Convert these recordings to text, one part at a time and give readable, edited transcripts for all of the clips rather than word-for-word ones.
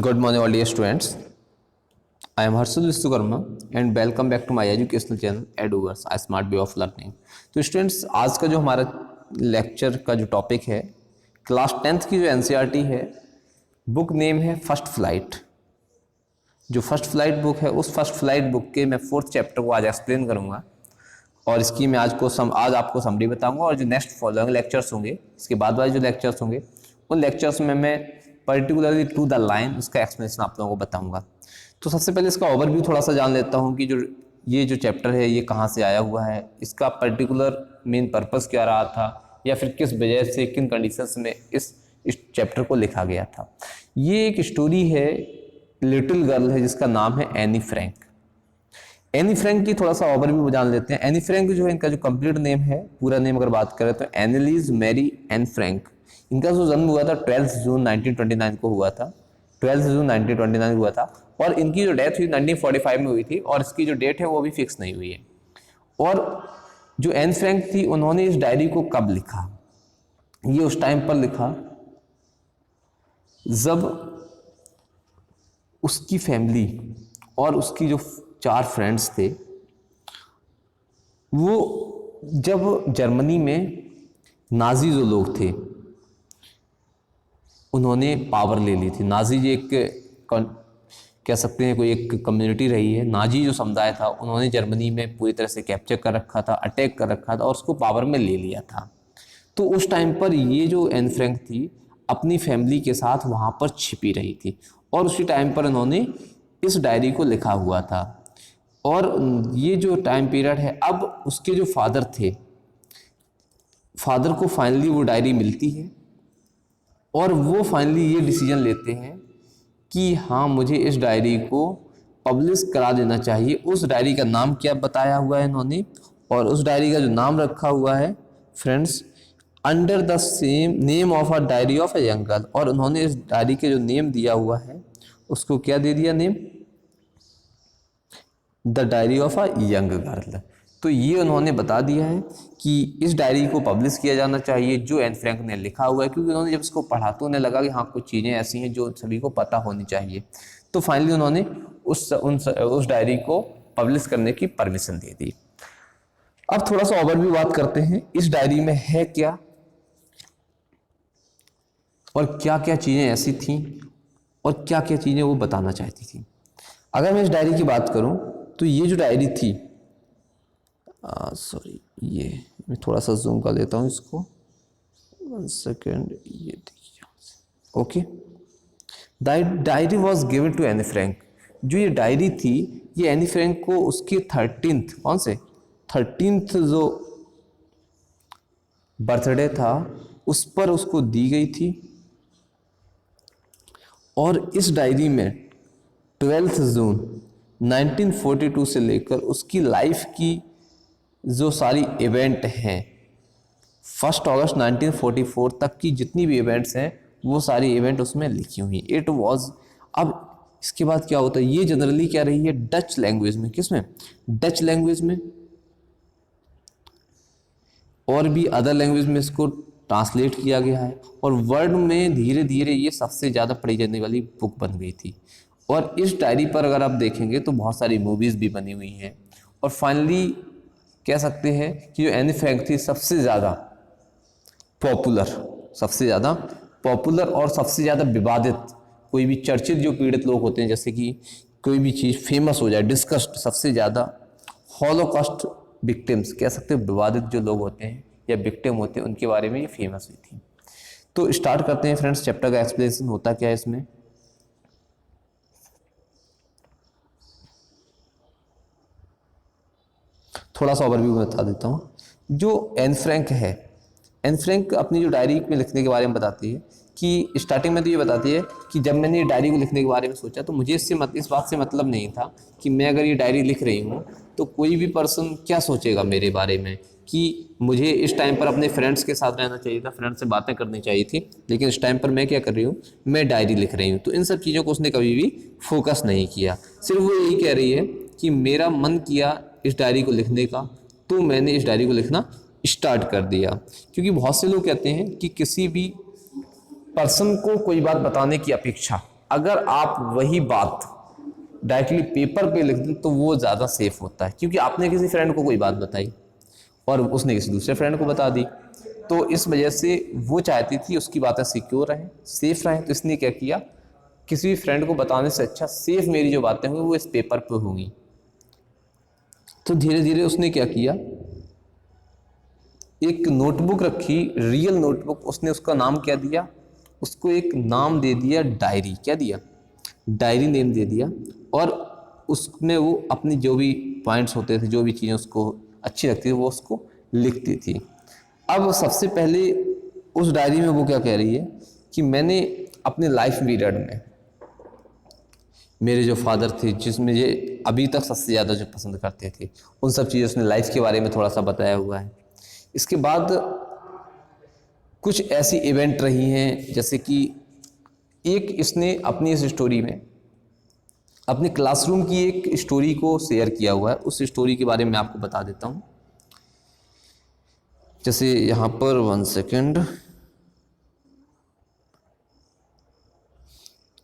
Good morning, all dear students. I am Harshad Vishwakarma and welcome back to my educational channel EduVerse, a smart way of learning. तो students, आज का जो हमारा lecture का जो topic है, class 10th की जो एनसीईआरटी है, बुक नेम है फर्स्ट फ्लाइट। जो फर्स्ट फ्लाइट बुक है, उस फर्स्ट फ्लाइट बुक के मैं 4th चैप्टर को आज एक्सप्लेन करूँगा और इसकी मैं आज आपको समरी बताऊँगा। और जो नेक्स्ट फॉलोइंग लेक्चर्स होंगे, इसके बाद वाले जो लेक्चर्स होंगे, उन लेक्चर्स में मैं पर्टिकुलरली टू द लाइन उसका एक्सप्लेनेशन आप लोगों को बताऊंगा। तो सबसे पहले इसका ओवरव्यू थोड़ा सा जान लेता हूं कि ये जो चैप्टर है ये कहां से आया हुआ है, इसका पर्टिकुलर मेन पर्पस क्या रहा था, या फिर किस वजह से किन कंडीशंस में इस चैप्टर को लिखा गया था। ये एक स्टोरी है, लिटिल गर्ल है जिसका नाम है एनी फ्रैंक। एनी फ्रैंक की थोड़ा सा ओवरव्यू जान लेते हैं। एनी फ्रैंक जो है, इनका जो कंप्लीट नेम है, पूरा नेम अगर बात करें तो एनेलिस मैरी एन फ्रैंक। इनका जो जन्म हुआ था 12 जून 1929 को हुआ था। 12 जून 1929 हुआ था और इनकी जो डेथ हुई 1945 में हुई थी और इसकी जो डेट है वो भी फिक्स नहीं हुई है। और जो एन फ्रैंक थी, उन्होंने इस डायरी को कब लिखा? ये उस टाइम पर लिखा जब उसकी फैमिली और उसकी जो 4 फ्रेंड्स थे, वो जब जर्मनी में नाजी जो लोग थे उन्होंने पावर ले ली थी। नाजी जी एक कह सकते हैं कोई एक कम्युनिटी रही है। नाजी जो समुदाय था, उन्होंने जर्मनी में पूरी तरह से कैप्चर कर रखा था, अटैक कर रखा था और उसको पावर में ले लिया था। तो उस टाइम पर ये जो एन फ्रैंक थी, अपनी फैमिली के साथ वहाँ पर छिपी रही थी और उसी टाइम पर उन्होंने इस डायरी को लिखा हुआ था। और ये जो टाइम पीरियड है, अब उसके जो फादर थे, फादर को फाइनली वो डायरी मिलती है और वो फाइनली ये डिसीजन लेते हैं कि हाँ, मुझे इस डायरी को पब्लिश करा देना चाहिए। उस डायरी का नाम क्या बताया हुआ है इन्होंने, और उस डायरी का जो नाम रखा हुआ है friends, under the same name of a diary of a young girl. और उन्होंने इस डायरी के जो नेम दिया हुआ है उसको क्या दे दिया name? The diary of a young girl. तो ये उन्होंने बता दिया है कि इस डायरी को पब्लिश किया जाना चाहिए जो एन फ्रैंक ने लिखा हुआ है, क्योंकि उन्होंने जब इसको पढ़ा तो उन्हें लगा कि हाँ, कुछ चीज़ें ऐसी हैं जो सभी को पता होनी चाहिए। तो फाइनली उन्होंने उस डायरी को पब्लिश करने की परमिशन दे दी। अब थोड़ा सा ओवरव्यू बात करते हैं, इस डायरी में है क्या और क्या क्या चीज़ें ऐसी थीं और क्या क्या चीज़ें वो बताना चाहती थी। अगर मैं इस डायरी की बात करूँ तो ये जो डायरी थी, सॉरी, ये मैं थोड़ा सा जूम कर लेता हूँ इसको, 1 सेकेंड, ये देखिए। Okay, diary was given to Anne Frank. जो ये डायरी थी, ये एनी फ्रैंक को उसके 13th जो बर्थडे था उस पर उसको दी गई थी। और इस डायरी में 12 जून 1942 से लेकर उसकी लाइफ की जो सारी इवेंट हैं, 1 अगस्त 1944 तक की जितनी भी इवेंट्स हैं, वो सारी इवेंट उसमें लिखी हुई। इट वाज, अब इसके बाद क्या होता है, ये जनरली क्या रही है, डच लैंग्वेज में। किसमें? डच लैंग्वेज में, और भी अदर लैंग्वेज में इसको ट्रांसलेट किया गया है और वर्ड में धीरे धीरे ये सबसे ज़्यादा पढ़ी जाने वाली बुक बन गई थी। और इस डायरी पर अगर आप देखेंगे तो बहुत सारी मूवीज़ भी बनी हुई हैं। और फाइनली कह सकते हैं कि जो एनी फ्रैंक थी, सबसे ज़्यादा पॉपुलर और सबसे ज़्यादा विवादित, कोई भी चर्चित जो पीड़ित लोग होते हैं, जैसे कि कोई भी चीज़ फेमस हो जाए, डिस्कस्ड, सबसे ज़्यादा हॉलोकॉस्ट विक्टिम्स, कह सकते हैं विवादित जो लोग होते हैं या विक्टिम होते हैं, उनके बारे में ये फेमस हुई थी। तो स्टार्ट करते हैं फ्रेंड्स, चैप्टर का एक्सप्लेनेशन होता क्या है इसमें। थोड़ा सा ओवरव्यू बता देता हूँ। जो एन फ्रैंक है, एन फ्रैंक अपनी जो डायरी में लिखने के बारे में बताती है कि स्टार्टिंग में तो ये बताती है कि जब मैंने ये डायरी को लिखने के बारे में सोचा तो मुझे इस बात से मतलब नहीं था कि मैं अगर ये डायरी लिख रही हूँ तो कोई भी पर्सन क्या सोचेगा मेरे बारे में, कि मुझे इस टाइम पर अपने फ्रेंड्स के साथ रहना चाहिए था, फ्रेंड्स से बातें करनी चाहिए थी, लेकिन इस टाइम पर मैं क्या कर रही हूँ, मैं डायरी लिख रही हूँ। तो इन सब चीज़ों को उसने कभी भी फोकस नहीं किया। सिर्फ वो यही कह रही है कि मेरा मन किया इस डायरी को लिखने का, तो मैंने इस डायरी को लिखना स्टार्ट कर दिया। क्योंकि बहुत से लोग कहते हैं कि किसी भी पर्सन को कोई बात बताने की अपेक्षा अगर आप वही बात डायरेक्टली पेपर पे लिख दें तो वो ज़्यादा सेफ होता है, क्योंकि आपने किसी फ्रेंड को कोई बात बताई और उसने किसी दूसरे फ्रेंड को बता दी, तो इस वजह से वो चाहती थी उसकी बातें सिक्योर रहें, सेफ रहें। तो इसने क्या किया, किसी भी फ्रेंड को बताने से अच्छा सेफ मेरी जो बातें होंगी वो इस पेपर पे होंगी। तो धीरे धीरे उसने क्या किया, एक नोटबुक रखी, रियल नोटबुक। उसने उसका नाम क्या दिया, उसको एक नाम दे दिया डायरी। क्या दिया, डायरी नेम दे दिया। और उसमें वो अपनी जो भी पॉइंट्स होते थे, जो भी चीज़ें उसको अच्छी लगती थी, वो उसको लिखती थी। अब सबसे पहले उस डायरी में वो क्या कह रही है कि मैंने अपने लाइफ पीरियड में मेरे जो फादर थे, जिसमें ये अभी तक सबसे ज़्यादा जो पसंद करते थे, उन सब चीज़ें उसने लाइफ के बारे में थोड़ा सा बताया हुआ है। इसके बाद कुछ ऐसी इवेंट रही हैं, जैसे कि एक इसने अपनी इस स्टोरी में अपने क्लासरूम की एक स्टोरी को शेयर किया हुआ है। उस स्टोरी के बारे में आपको बता देता हूँ। जैसे यहाँ पर 1 सेकेंड,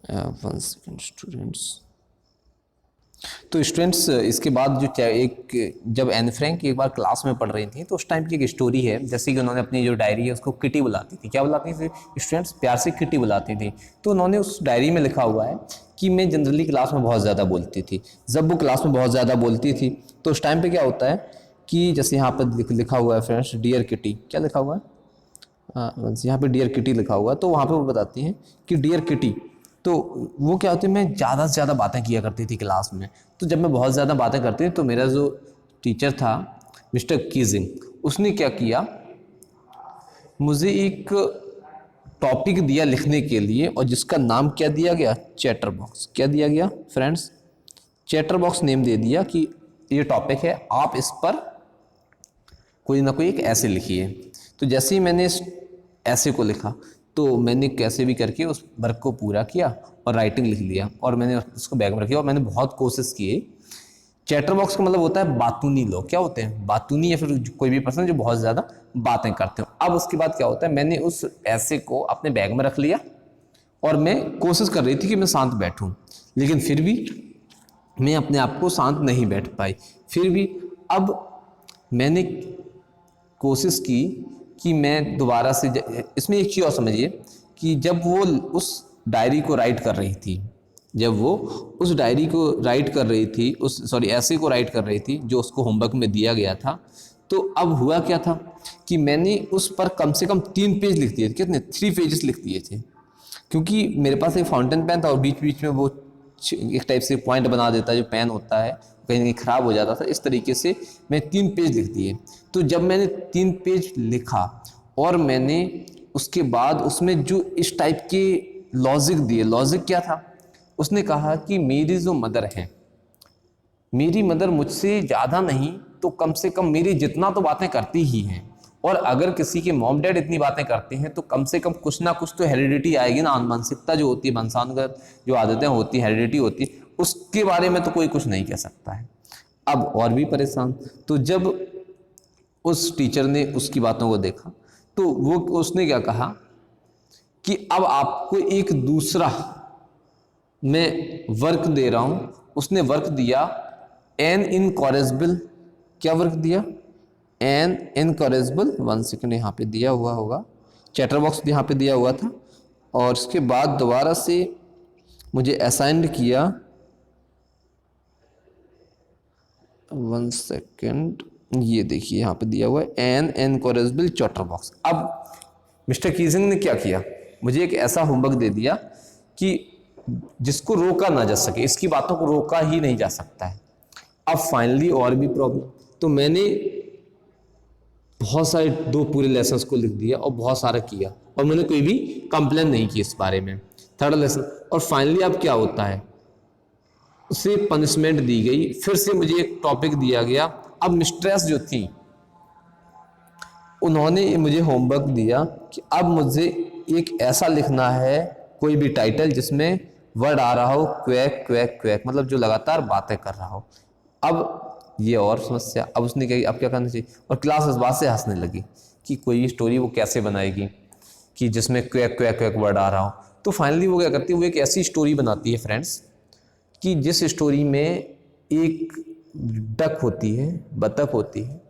1 सेकेंड स्टूडेंट्स। तो स्टूडेंट्स, इसके बाद जो एक जब एन फ्रैंक एक बार क्लास में पढ़ रही थी, तो उस टाइम की एक स्टोरी है। जैसे कि उन्होंने अपनी जो डायरी है उसको किटी बुलाती थी। क्या बुलाती थी स्टूडेंट्स, प्यार से किटी बुलाती थी। तो उन्होंने उस डायरी में लिखा हुआ है कि मैं जनरली क्लास में बहुत ज़्यादा बोलती थी। जब वो क्लास में बहुत ज़्यादा बोलती थी तो उस टाइम पर क्या होता है कि जैसे यहाँ पर लिखा हुआ है फ्रेंड्स, डियर किटी। क्या लिखा हुआ है, यहाँ पे डियर किटी लिखा हुआ है। तो वहाँ पे वो बताती हैं कि डियर किटी, तो वो क्या होती है, मैं ज़्यादा से ज़्यादा बातें किया करती थी क्लास में। तो जब मैं बहुत ज़्यादा बातें करती थी तो मेरा जो टीचर था मिस्टर कीजिंग, उसने क्या किया, मुझे एक टॉपिक दिया लिखने के लिए, और जिसका नाम क्या दिया गया, चैटर बॉक्स। क्या दिया गया फ्रेंड्स, चैटर बॉक्स नेम दे दिया कि ये टॉपिक है, आप इस पर कोई ना कोई एक ऐसे लिखिए। तो जैसे ही मैंने इस ऐसे को लिखा, तो मैंने कैसे भी करके उस वर्क को पूरा किया और राइटिंग लिख लिया, और मैंने उसको बैग में रखा। और मैंने बहुत कोशिश की। चैटर बॉक्स का मतलब होता है बातूनी लोग। क्या होते हैं, बातूनी, या फिर कोई भी पर्सन जो बहुत ज़्यादा बातें करते हो। अब उसके बाद क्या होता है, मैंने उस ऐसे को अपने बैग में रख लिया और मैं कोशिश कर रही थी कि मैं शांत बैठूं, लेकिन फिर भी मैं अपने आप को शांत नहीं बैठ पाई। फिर भी अब मैंने कोशिश की कि मैं दोबारा से इसमें एक चीज़ और समझिए कि जब वो उस डायरी को राइट कर रही थी, जब वो उस डायरी को राइट कर रही थी, उस ऐसे को राइट कर रही थी जो उसको होमवर्क में दिया गया था, तो अब हुआ क्या था कि मैंने उस पर कम से कम 3 पेज लिख दिए थे। कितने, 3 पेजेस लिख दिए थे, क्योंकि मेरे पास एक फाउंटेन पेन था और बीच बीच में वो एक टाइप से पॉइंट बना देता है, जो पेन होता है कहीं ना कहीं ख़राब हो जाता था। इस तरीके से मैं 3 पेज लिख दिए। तो जब मैंने 3 पेज लिखा और मैंने उसके बाद उसमें जो इस टाइप के लॉजिक दिए, लॉजिक क्या था, उसने कहा कि मेरी जो मदर है, मेरी मदर मुझसे ज़्यादा नहीं तो कम से कम मेरी जितना तो बातें करती ही हैं, और अगर किसी के मॉम डैड इतनी बातें करते हैं तो कम से कम कुछ ना कुछ तो हेरिडिटी आएगी ना, मानसिकता जो होती है, वंशानुगत जो आदतें होती है, हेरिडिटी होती है, उसके बारे में तो कोई कुछ नहीं कह सकता है। अब और भी परेशान। तो जब उस टीचर ने उसकी बातों को देखा तो वो उसने क्या कहा कि अब आपको एक दूसरा मैं वर्क दे रहा हूं। उसने वर्क दिया एन इनकॉरेजिबल। क्या वर्क दिया, एन इनकॉरेजिबल। 1 सेकेंड, यहाँ पे दिया हुआ होगा, चैटर बॉक्स यहाँ पे दिया हुआ था। और इसके बाद दोबारा से मुझे असाइन किया, 1 सेकेंड, ये देखिए यहाँ पे दिया हुआ है एन इनकॉरेजिबल चैटर बॉक्स। अब मिस्टर कीजिंग ने क्या किया, मुझे एक ऐसा होमवर्क दे दिया कि जिसको रोका ना जा सके, इसकी बातों को रोका ही नहीं जा सकता है। अब फाइनली और भी प्रॉब्लम, तो मैंने बहुत सारे 2 पूरे लेसन्स को लिख दिया और बहुत सारा किया, और मैंने कोई भी कंप्लेन नहीं की इस बारे में, 3rd लेसन। और फाइनली अब क्या होता है, उसे पनिशमेंट दी गई, फिर से मुझे एक टॉपिक दिया गया। अब मिस्ट्रेस जो थी उन्होंने मुझे होमवर्क दिया कि अब मुझे एक ऐसा लिखना है, कोई भी टाइटल जिसमें वर्ड आ रहा हो क्वैक क्वैक क्वैक, मतलब जो लगातार बातें कर रहा हो। अब ये और समस्या, अब उसने क्या, अब क्या करना चाहिए, और क्लास इस बात से हंसने लगी कि कोई स्टोरी वो कैसे बनाएगी कि जिसमें क्वैक क्वैक क्वैक वर्ड आ रहा हो। तो फाइनली वो क्या करती है, वो एक ऐसी स्टोरी बनाती है फ्रेंड्स कि जिस स्टोरी में एक डक होती है, बतख होती है,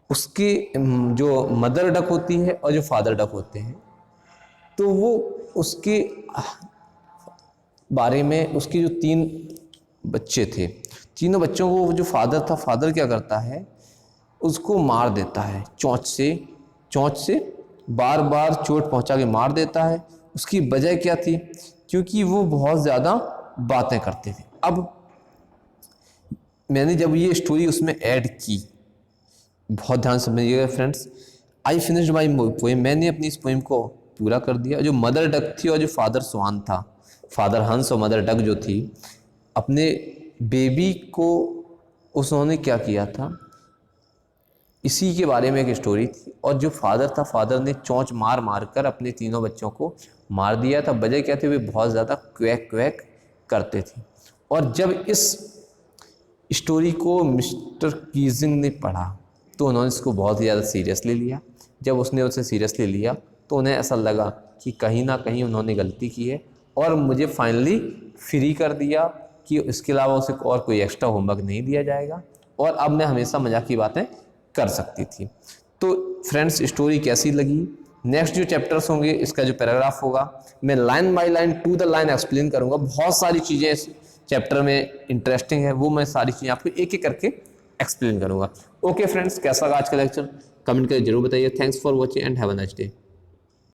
उसके जो मदर डक होती है और जो फादर डक होते हैं, तो वो उसके बारे में, उसके जो 3 बच्चे थे, तीनों बच्चों को जो फादर था, फादर क्या करता है, उसको मार देता है चोंच से बार बार चोट पहुंचा के मार देता है। उसकी वजह क्या थी, क्योंकि वो बहुत ज़्यादा बातें करते थे। अब मैंने जब ये स्टोरी उसमें ऐड की, बहुत ध्यान से समझिएगा friends, I finished my poem, मैंने अपनी इस पोएम को पूरा कर दिया। जो मदर डक थी और जो फादर स्वान था, फादर हंस और मदर डक जो थी, अपने बेबी को उन्होंने क्या किया था, इसी के बारे में एक स्टोरी थी। और जो फादर था, फादर ने चोंच मार मार कर अपने तीनों बच्चों को मार दिया था। वजह क्या थी, वे बहुत ज़्यादा क्वैक क्वैक करते थे। और जब इस स्टोरी को मिस्टर कीजिंग ने पढ़ा तो उन्होंने इसको बहुत ही ज़्यादा सीरियसली लिया। जब उसने उसे सीरियसली लिया तो उन्हें ऐसा लगा कि कहीं ना कहीं उन्होंने गलती की है, और मुझे फाइनली फ्री कर दिया कि इसके अलावा उसे और कोई एक्स्ट्रा होमवर्क नहीं दिया जाएगा, और अब मैं हमेशा मजाक की बातें कर सकती थी। तो फ्रेंड्स, स्टोरी कैसी लगी, नेक्स्ट जो चैप्टर्स होंगे, इसका जो पैराग्राफ होगा, मैं line by line to the line explain करूंगा। बहुत सारी चीज़ें इस चैप्टर में इंटरेस्टिंग है, वो मैं सारी चीज़ें आपको एक एक करके एक्सप्लेन करूंगा। ओके फ्रेंड्स, कैसा लगा आज का लेक्चर, कमेंट करके जरूर बताइए। Thanks for watching and have a nice day.